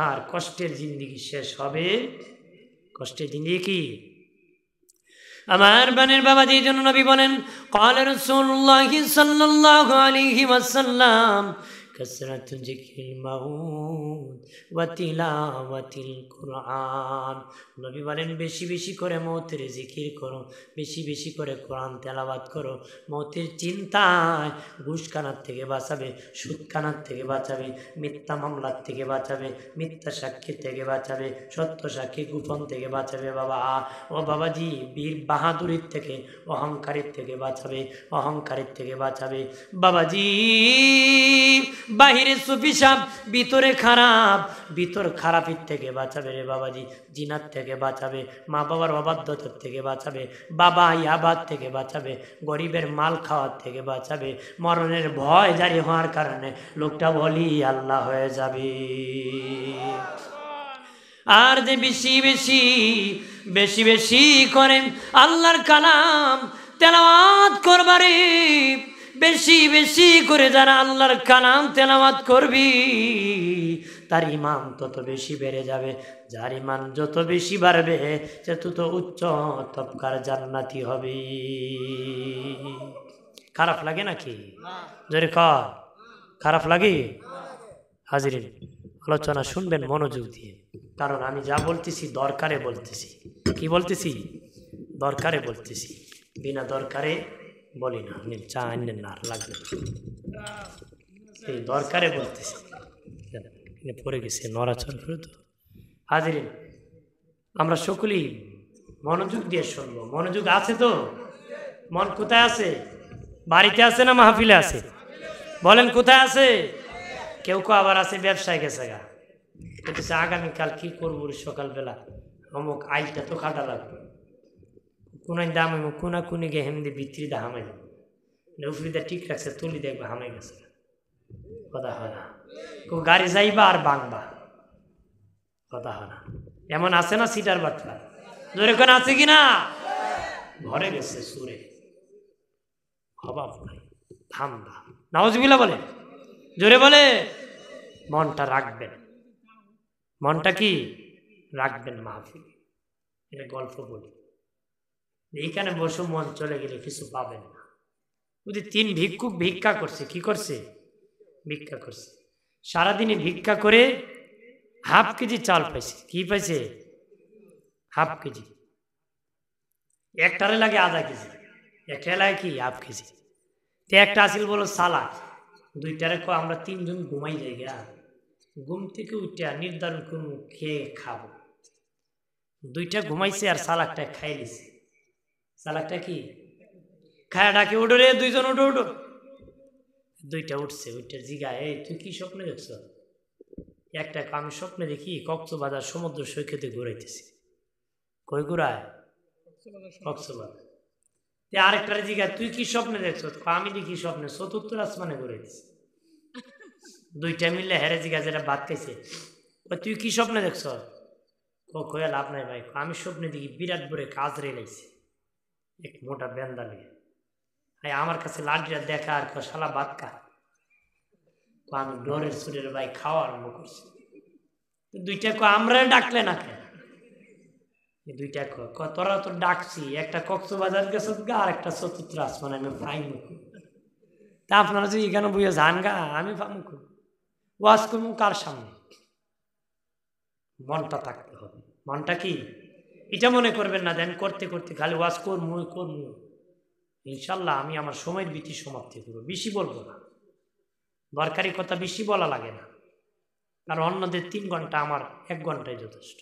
আর কষ্টের জিন্দিগি শেষ হবে, কষ্টের জিন্দিগি কি? আমার বানের বাবাজি জন্য নবী বলেন, قال رسول الله صلى الله عليه وسلم كثرة ذكر الموت وتلاوة القرآن। নবী বলেন বেশি বেশি করে মৌতের জিকির করো, বেশি বেশি করে কোরআন তেলাওয়াত করো। মৌতের চিন্তায় ঘুষ খানার থেকে বাঁচাবে, সুদ খানার থেকে বাঁচাবে, মিথ্যা মামলার থেকে বাঁচাবে, মিথ্যা সাক্ষী থেকে বাঁচাবে, সত্য সাক্ষী গোপন থেকে বাঁচাবে। বাবা ও বাবাজি, বীর বাহাদুরির থেকে, অহংকারের থেকে বাঁচাবে, অহংকারের থেকে বাঁচাবে। বাবাজি বাহিরে সুফি সাপ, ভিতরে খারাপ, ভিতর খারাপের থেকে বাঁচাবে রে বাবাজি। জিনার থেকে বাঁচাবে, মা বাবার অবাধ্যতার থেকে বাঁচাবে, বাবা ইয়াবাদ থেকে বাঁচাবে, গরিবের মাল খাওয়ার থেকে বাঁচাবে। মরণের ভয় জারি হওয়ার কারণে লোকটা বলি আল্লাহ হয়ে যাবে। আর যে বেশি বেশি বেশি বেশি করে আল্লাহর কালাম তেলাওয়াত করবারে, বেশি বেশি করে যারা আল্লাহর কালাম তেলাওয়াত করবি, তার ইমান তত বেশি বেড়ে যাবে। যার ইমান যত বেশি বাড়বে, সে তত উচ্চ তবকার জান্নাতি হবে। খারাপ লাগে নাকি? জোরে কর, খারাপ লাগে? হাজিরিন, আলোচনা শুনবেন মনোযোগ দিয়ে, কারণ আমি যা বলতেছি দরকারে বলতেছি। কি বলতেছি? দরকারে বলতেছি, বিনা দরকারে বলি না। চা আনেন না, লাগবে, এই দরকারে বলতেছি। পড়ে গেছে নড়াচড় করে তো। হাজিরিন, আমরা সকলেই মনোযোগ দিয়ে শুনবো। মনোযোগ আছে তো? মন কোথায় আছে? বাড়িতে আছে না মাহফিলে আছে? বলেন কোথায় আছে? কেউ কেউ আবার আছে ব্যবসায় গেছে গা, বলতেছে আগামীকাল কি করবো সকালবেলা, অমুক আইলটা তো কাটা লাগবে, কোনাই দাম কোনা কুনি গে হেমদি ভিতরি দা হামাই যাবে, নৌফরিদা ঠিক রাখছে, তুলি দেখবে হামাই গেছে। কথা হয় না, কেউ গাড়ি যাইবা আর বাংবা, কথা হয় না। এমন আছে না সিটার বাটলা? জোরে কোন আছে কিনা? ঘরে গেছে সুরে, অভাব নাই, ঠান্ডা। নাউজুবিল্লাহ বলে, জোরে বলে। মনটা রাখবেন, মনটা কি রাখবেন মাহফিলে। এটা গল্প বলি, এইখানে বসে মন চলে গেলে কিছু পাবেন না। ওদের 3 ভিক্ষুক ভিক্ষা করছে। কি করছে? ভিক্ষা করছে। সারাদিনে ভিক্ষা করে হাফ কেজি চাল পাইছে। কি পাইছে? Half KG. একটারে লাগে আধা কেজি, একটা লাগে কি হাফ কেজি। তে একটা আসিল বলো সালাদ, দুইটারে আমরা তিনজন ঘুমাই যাই গা, ঘুম থেকে উঠে নির্ধারণ করুন খেয়ে খাবো, দুইটা ঘুমাইছে আর সালাদটা খাই দিছে। সালাদটা কি খায়া ডাকে উঠো রে, দুইজন উঠো উঠো। দুইটা উঠছে, উঠে জিগায় এই তুই কি স্বপ্নে দেখছ? একটা আমি স্বপ্নে দেখি কক্সবাজার সমুদ্র সৈকতে ঘুরাইতেছি। কই ঘুরায়? কক্সবাজার। আরেকটারে জিগায় তুই কি স্বপ্নে দেখছ? আমি দেখি স্বপ্নে চতুর্থ আসমানে ঘুরাইতেছি। দুইটা মিললে হেরে জিগা যেটা ভাত খাইছে, তুই কি স্বপ্নে দেখছ? কয়ে লাভ নাই ভাই, আমি স্বপ্নে দেখি বিরাট বড় কাজ রেলাইছে এক মোটা বেন্দা নিয়ে, আমার কাছে লাঠিটা দেখা আর শালা ভাত খা। আমি ডরের সুরের ভাই খাওয়া আরম্ভ করছি। দুইটা আমরা ডাকলে না কেন? দুইটা তোরা তো ডাকছি, একটা কক্সবাজার গেছে আর একটা চতুর্থ আসমান, আমি পাই মুখু। তা আপনারা যদি এখানে বুঝে যান গা, আমি মুখু ওয়াজ করবো কার সামনে? মনটা থাকতে হবে। মনটা কি এটা মনে করবেন না দেন করতে করতে খালি ওয়াজ করবো করবো। ইনশাল্লাহ আমি আমার সময়ের বিধি সমাপ্তি করবো, বেশি বলবো না, দরকারি কথা বেশি বলা লাগে না, কারণ অন্যদের 3 ঘন্টা, আমার 1 ঘন্টায় যথেষ্ট,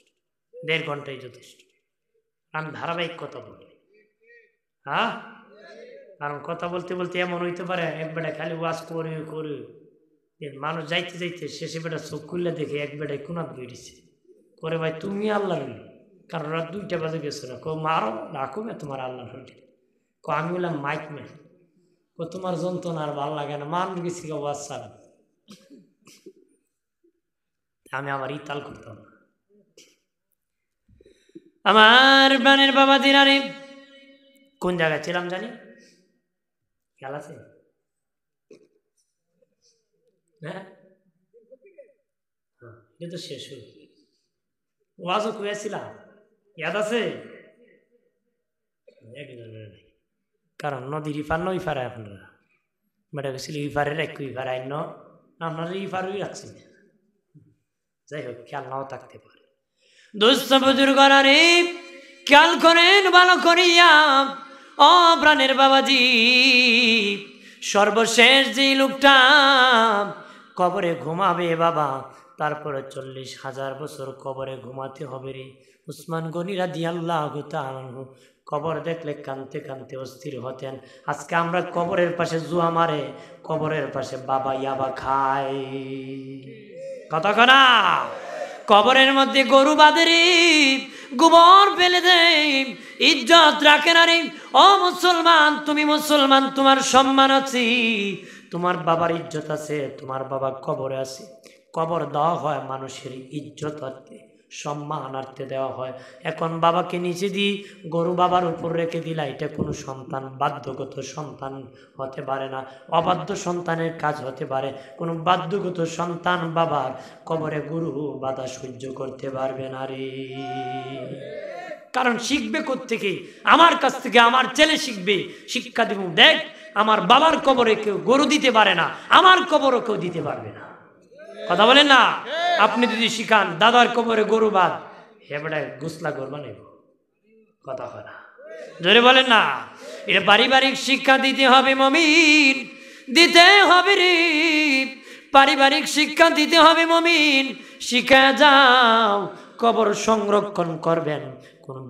1.5 ঘন্টায় যথেষ্ট। আমি ধারাবাহিক কথা বলি, হ্যাঁ, কারণ কথা বলতে বলতে এমন হইতে পারে এক বেটা খালি ওয়াজ করে করে মানুষ যাইতে যাইতে শেষে বেটা চোখ খুললে দেখে এক বেটায় কোনাত বেরিয়েছে করে ভাই তুমি আল্লাহ রইল, কারণ রাত 2টা বাজে গেছো না, মারো রাখো না তোমার আল্লাহ রইল। আমি বললাম মাইক ম্যান, তোমার যন্ত্রণা আর ভালো লাগে না, মানুষ গেছি ওয়াজ ছাড়া। আমি আমার ইতাল করতাম না। আমার বানের বাবা দিনারে কোন জায়গায় ছিলাম জানি, খেয়াল আছে? হ্যাঁ, এটা তো শেষ হল। ওয়াজও কুয়েছিলাম, ইয়াদ আছে? কারণ নদীর ইফার নই ফারে আপনারা মেটা গেছিল ইফারের এক ইফার আইন আপনারা ইফারই রাখছেন। যাই হোক, খেয়াল নাও থাকতে পারে। দুস্থ বুজুর্গরা খেয়াল করেন ভালো করিয়া, ও প্রাণের বাবাজি, সর্বশেষ যে লোকটা কবরে ঘুমাবে বাবা, তারপরে 40,000 বছর কবরে ঘুমাতে হবে রে। উসমান গনি রাদিয়াল্লাহু তাআলা কবর দেখলে কানতে কানতে অস্থির হতেন। আজকে আমরা কবরের পাশে জুয়া মারে, কবরের পাশে বাবা ইয়াবা খায়, কতক্ষণা কবরের মধ্যে গরু বাঁধে, গোবর ফেলে দেয়, ইজ্জত রাখে না রে। ও মুসলমান, তুমি মুসলমান, তোমার সম্মান আছে, তোমার বাবার ইজ্জত আছে, তোমার বাবা কবরে আছে। কবর দেওয়া হয় মানুষের ইজ্জতার্থে, সম্মানার্থে দেওয়া হয়। এখন বাবাকে নিচে দিই, গরু বাবার উপর রেখে দিলা, এটা কোনো সন্তান বাধ্যগত সন্তান হতে পারে না, অবাধ্য সন্তানের কাজ হতে পারে। কোনো বাধ্যগত সন্তান বাবার কবরে গরু বাধা সহ্য করতে পারবে না রে। কারণ শিখবে কোত্থেকে? আমার কাছ থেকে আমার ছেলে শিখবে, শিক্ষা দিব। দেখ, আমার বাবার কবরে কেউ গরু দিতে পারে না, আমার কবরও কেউ দিতে পারবে না। কথা বলেন না? আপনি যদি শিখান দাদার কবরে গরু বাদ, হেবড়ায় গুসলা করবা নেব, কথা হয় না, জোরে বলেন না। এটা পারিবারিক শিক্ষা দিতে হবে মমিন, দিতে হবে রে, পারিবারিক শিক্ষা দিতে হবে মমিন। শিখা যাও, কবর সংরক্ষণ করবেন, কোনো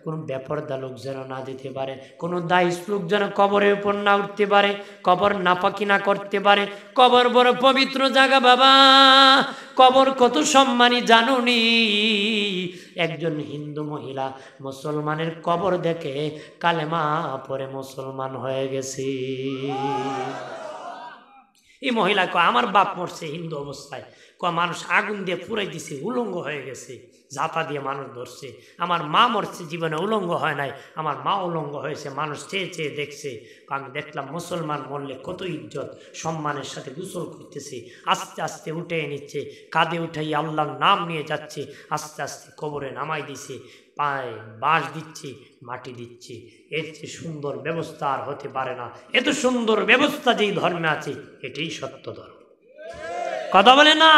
কোনো বেপরদা লোক যেন না দিতে পারে, কোনো দায়িস লোক যেন কবরের উপর না উঠতে পারে, কবর নাপাকি না করতে পারে। কবর বড় পবিত্র জায়গা বাবা, কবর কত সম্মানী জানুনি। একজন হিন্দু মহিলা মুসলমানের কবর দেখে কালেমা পরে মুসলমান হয়ে গেছে। এই মহিলা কয় আমার বাপ মরছে হিন্দু অবস্থায়, মানুষ আগুন দিয়ে পুরাই দিছে, উলঙ্গ হয়ে গেছে, ঝাঁটা দিয়ে মানুষ ধরছে। আমার মা মরছে, জীবনে উলঙ্গ হয় নাই, আমার মা উলঙ্গ হয়েছে, মানুষ চেয়ে চেয়ে দেখছে। আমি দেখলাম মুসলমান মরলে কত ইজ্জত সম্মানের সাথে গোসল করতেছে, আস্তে আস্তে উঠে নিচ্ছে, কাঁধে উঠাই আল্লাহর নাম নিয়ে যাচ্ছে, আস্তে আস্তে কবরে নামাই দিছে, পায়ে বাঁশ দিচ্ছে, মাটি দিচ্ছে। এর চেয়ে সুন্দর ব্যবস্থা আর হতে পারে না। এত সুন্দর ব্যবস্থা যেই ধর্মে আছে, এটাই সত্য ধর্ম, কথা বলে না।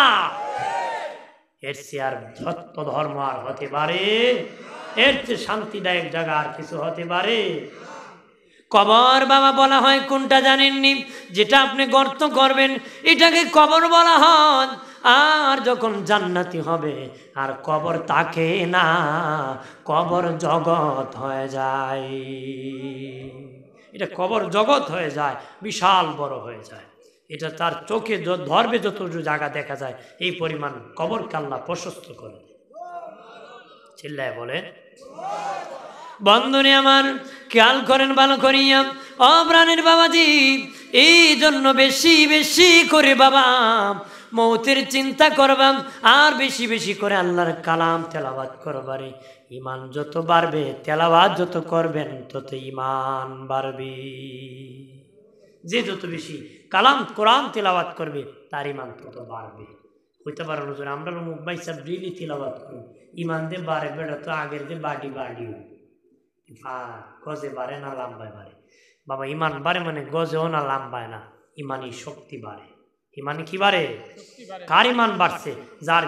এর চেয়ে আর সত্য ধর্ম আর হতে পারে? এর চেয়ে শান্তিদায়ক জায়গা আর কিছু হতে পারে? কবর বাবা বলা হয় কোনটা জানেননি? যেটা আপনি গর্ত করবেন এটাকে কবর বলা হয়। আর যখন জান্নাতি হবে আর কবর থাকে না, কবর জগৎ হয়ে যায়। এটা কবর জগৎ হয়ে যায়, বিশাল বড় হয়ে যায়। এটা তার চোখে ধরবে যত জায়গা দেখা যায় এই পরিমাণ কবর আল্লাহ প্রশস্ত করে। চিল্লায় বলে বন্ধুরে আমার, খেয়াল করেন ভালো করিয়া ও প্রাণের বাবাজি। এই জন্য বেশি বেশি করে বাবা মৌতের চিন্তা করবাম, আর বেশি বেশি করে আল্লাহর কালাম তেলাওয়াত করবারে। ইমান যত বাড়বে, তেলাওয়াত যত করবেন তত ইমান বাড়বে। যে যত বেশি কালাম কোরআন তেলাওয়াত করবে তার ইমান তত বাড়বে। হইতে পারে হুজুর আমরা মুখ ভাই সব ডেইলি তেলাওয়াত করি, ইমান দিয়ে বাড়ে বেড়া তো আগের দিয়ে বাড়ি বাড়িও গজে বাড়ে না লাম্বায় বাড়ে। বাবা ইমান বাড়ে মানে গজেও না লাম্বায় না, ইমানই শক্তি বাড়ে। ইমানে কি বাড়ে? কার ইমান বাড়ছে? যার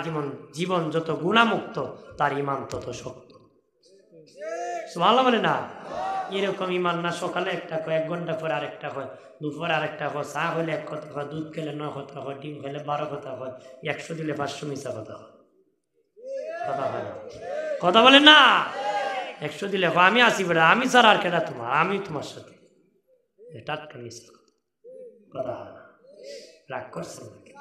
জীবন যত গুণামুক্ত তার ইমান তত শক্ত। ভালো বলে না? এরকম ইমান না সকালে একটা হয়, 1 ঘন্টা পরে আরেকটা হয়, দুপুরে আরেকটা হয়, চা হলে 1 কথা হয়, দুধ খেলে 9 কথা হয়, ডিম খেলে 12 কথা হয়, 100 দিলে 500 মিশা কথা হয়। কথা হয় না? কথা বলেন না? 100 দিলে আমি আসি বেড়া, আমি স্যার আর কেটা তোমার, আমি তোমার সাথে টাটকা মিশা কথা হয় না। রাগ করছেন নাকি?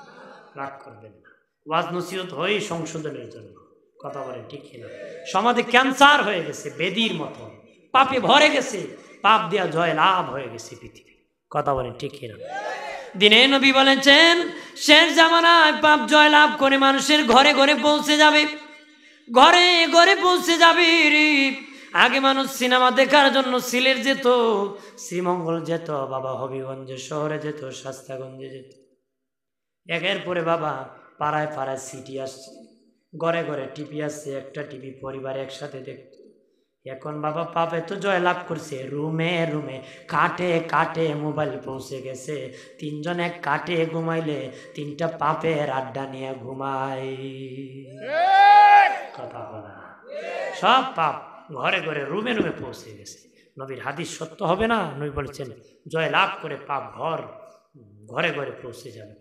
রাগ করবেন না। ওয়াজ নসিহত হয় সংশোধনের জন্য। কথা বলেন ঠিক কিনা? সমাজে ক্যান্সার হয়ে গেছে বেদির মতো, পাপে ভরে গেছে, পাপ দেওয়া জয় লাভ হয়ে গেছে পৃথিবী। কথা বলেন ঠিক কিনা? দিনে নবী বলেছেন শেষ জামানায় পাপ জয় লাভ করে মানুষের ঘরে ঘরে পৌঁছে যাবে, ঘরে ঘরে পৌঁছে যাবে। আগে মানুষ সিনেমা দেখার জন্য সিলেট যেত, শ্রীমঙ্গল যেত, বাবা হবিগঞ্জে শহরে যেত, শাস্তাগঞ্জে যেত। একের পরে বাবা পাড়ায় পাড়ায় সিটি আসছে, ঘরে ঘরে টিভি আসছে, একটা টিভি পরিবার একসাথে দেখত। এখন বাবা পাপে তো জয় লাভ করছে, রুমে রুমে কাটে কাটে মোবাইল পৌঁছে গেছে। 3 জন এক কাটে ঘুমাইলে 3টা পাপের আড্ডা নিয়ে ঘুমায়। কথা বলা সব পাপ ঘরে ঘরে রুমে রুমে পৌঁছে গেছে। নবীর হাদিস সত্য হবে না? নবী বলেছেন জয় লাভ করে পাপ ঘরে ঘরে পৌঁছে যাবে।